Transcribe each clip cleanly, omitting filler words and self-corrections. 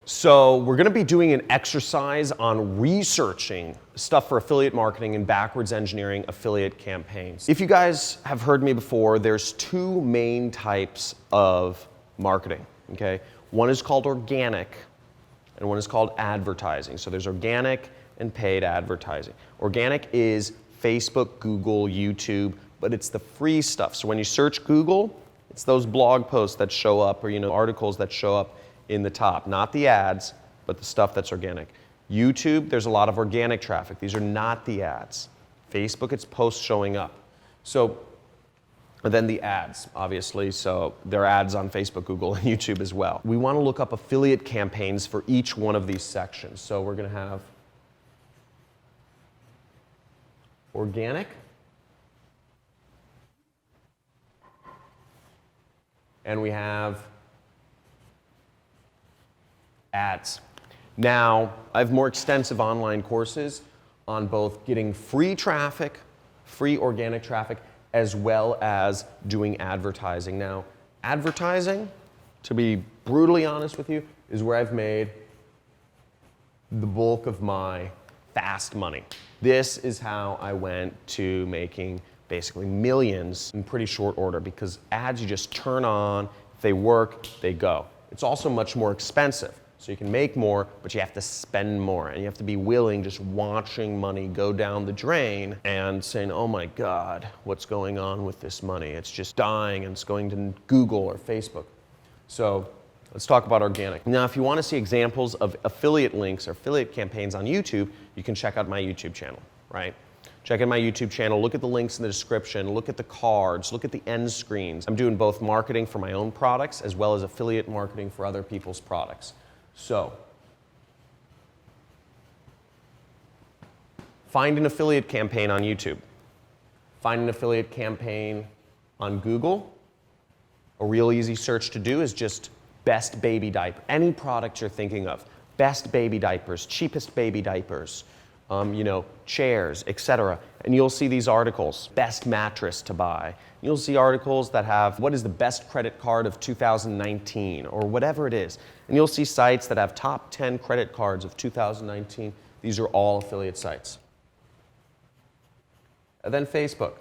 So we're going to be doing an exercise on researching stuff for affiliate marketing and backwards engineering affiliate campaigns. If you guys have heard me before, there's two main types of marketing, okay? One is called organic and one is called advertising. So there's organic and paid advertising. Organic is Facebook, Google, YouTube, but it's the free stuff. So when you search Google, it's those blog posts that show up, or articles that show up in the top, not the ads, but the stuff that's organic. YouTube, there's a lot of organic traffic. These are not the ads. Facebook, it's posts showing up. So, and then the ads, obviously, so there are ads on Facebook, Google, and YouTube as well. We want to look up affiliate campaigns for each one of these sections. So we're going to have organic, and we have ads. Now, I have more extensive online courses on both getting free traffic, free organic traffic, as well as doing advertising. Now, advertising, to be brutally honest with you, is where I've made the bulk of my fast money. This is how I went to making basically millions in pretty short order, because ads you just turn on, if they work, they go. It's also much more expensive. So you can make more, but you have to spend more. And you have to be willing just watching money go down the drain and saying, oh my God, what's going on with this money? It's just dying and it's going to Google or Facebook. So let's talk about organic. Now, if you want to see examples of affiliate links or affiliate campaigns on YouTube, you can check out my YouTube channel, right? Check out my YouTube channel, look at the links in the description, look at the cards, look at the end screens. I'm doing both marketing for my own products as well as affiliate marketing for other people's products. So, find an affiliate campaign on YouTube. Find an affiliate campaign on Google. A real easy search to do is just best baby diaper. Any product you're thinking of. Best baby diapers, cheapest baby diapers, chairs, etc. And you'll see these articles. Best mattress to buy. You'll see articles that have what is the best credit card of 2019 or whatever it is. And you'll see sites that have top 10 credit cards of 2019. These are all affiliate sites. And then Facebook.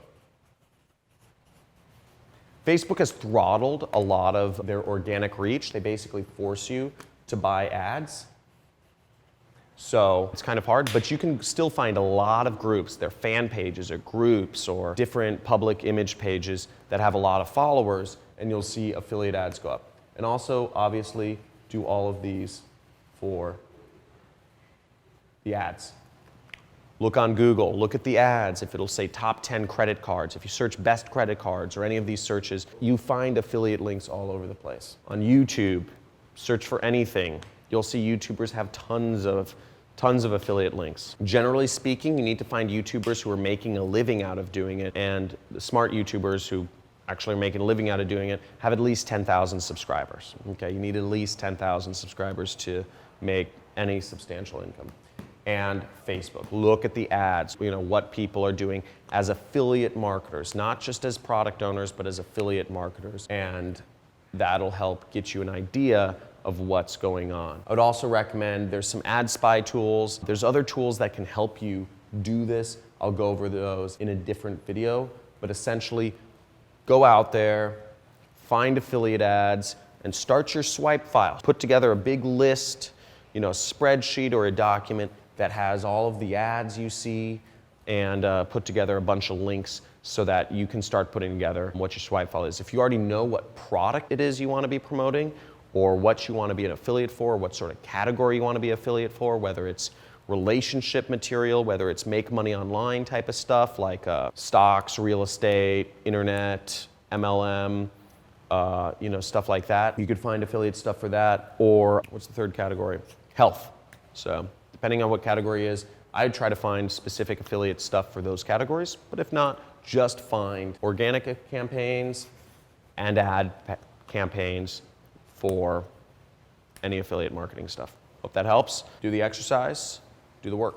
Facebook has throttled a lot of their organic reach. They basically force you to buy ads. So it's kind of hard, but you can still find a lot of groups. They're fan pages or groups or different public image pages that have a lot of followers, and you'll see affiliate ads go up. And also, obviously, do all of these for the ads. Look on Google, look at the ads, if it'll say top 10 credit cards. If you search best credit cards or any of these searches, you find affiliate links all over the place. On YouTube, search for anything. You'll see YouTubers have tons of affiliate links. Generally speaking, you need to find YouTubers who are making a living out of doing it, and the smart YouTubers who actually are making a living out of doing it have at least 10,000 subscribers. Okay, you need at least 10,000 subscribers to make any substantial income. And Facebook, look at the ads, what people are doing as affiliate marketers, not just as product owners, but as affiliate marketers. And that'll help get you an idea of what's going on. I would also recommend, there's some ad spy tools. There's other tools that can help you do this. I'll go over those in a different video, but essentially go out there, find affiliate ads, and start your swipe file. Put together a big list, a spreadsheet or a document that has all of the ads you see, and put together a bunch of links so that you can start putting together what your swipe file is. If you already know what product it is you want to be promoting, or what you want to be an affiliate for, what sort of category you want to be affiliate for, whether it's relationship material, whether it's make money online type of stuff like stocks, real estate, internet, MLM, stuff like that. You could find affiliate stuff for that. Or what's the third category? Health. So depending on what category is, I'd try to find specific affiliate stuff for those categories. But if not, just find organic campaigns and ad campaigns for any affiliate marketing stuff. Hope that helps. Do the exercise, do the work.